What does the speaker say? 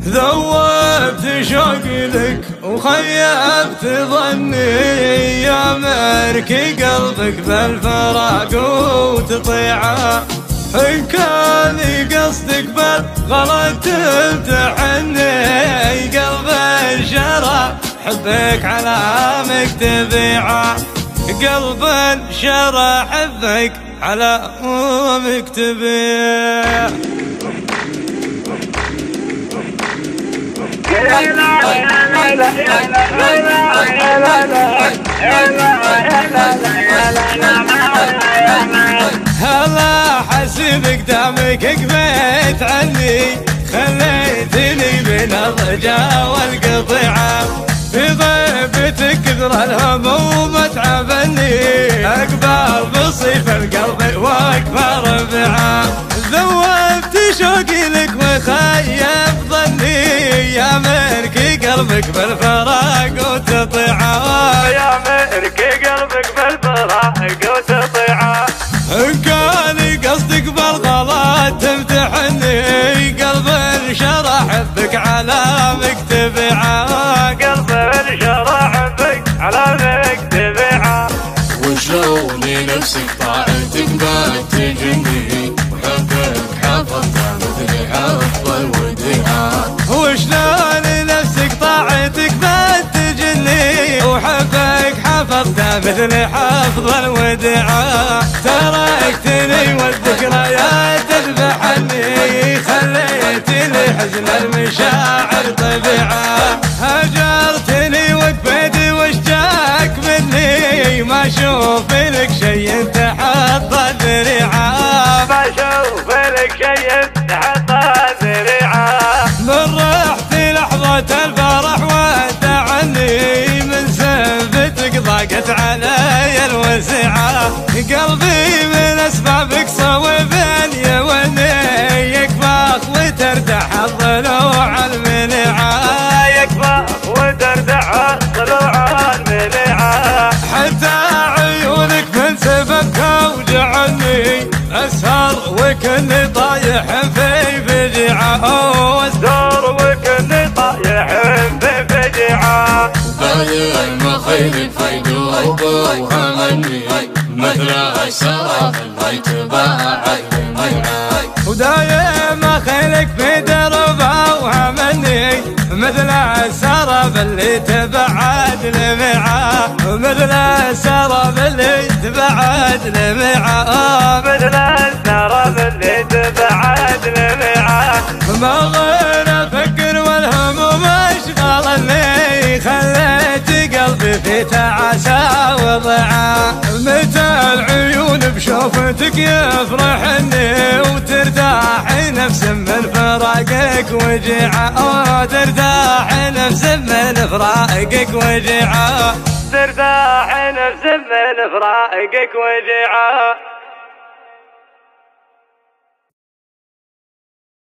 ذوبت شوقي لك وخيبت ظني يا مركي قلبك بالفراق وتطيعه. إن كان قصدك بالغلط تمتحني قلب انشرى حبك على مكتبيعه. قلب انشرى حبك على مكتبيعه. هلا حسيبك دامك قبيت عني خليتني بين الرجا والقطيعة. في غيبتك كثر الهموم تعبني اقبل بصيف القلب واكبر ربعه. ذوبت شوقي لك وخيب ظني يا مركي قلبك بالفراق وتطيعه. يا مركي قلبك بالفراق وتطيعه. إن كان قصدك بالغلط تمتحني قلب انشرى حبك على مكتبيعه. قلب انشرى حبك على مكتبيعه. وشلون نفسك طاعتك ما تجني وحبك حفظتها مثل حفظ الوديعه. وشلون نفسك طاعتك ما تجني وحبك حفظتها مثل حفظ الوديعه. تركتني والذكريات تذبحني خليتني حزن المشاعر طبيعه. هجرتني وقفيت وش جاك مني ما اشوف لك شي تحت الذريعه. ما اشوف لك شي تحت الذريعه. من رحت لحظة الفرح ودعني من سنفتك ضاقت علي الوسعة. قلبي من اسبابك صوبان يوني يكفاك وترتاح الضلوع المنيعة. يكفاك وترتاح الضلوع المنيعة. حتى عيونك من سببك اوجعني اسهر وكني طايح في فجيعة. اسهر وكني طايح في فجيعة. باين ما خيلك في قلبه وهمني مثل السراب اللي تباعد لميعه. ودايم ما خيلك في دربه وهمني مثل السراب اللي تبعد لميعه. مثل السراب اللي تبعد لميعه. مثل السراب اللي تبعد لميعه. ما غير افكر والهموم اشغلني خليت قلبي في تعاسى وضيعه. متى العيون بشوفتك يفرحني وترتاح نفس من فراقك وجيعه. ترتاح نفس من فراقك وجيعه. ترتاح نفس من فراقك وجيعه.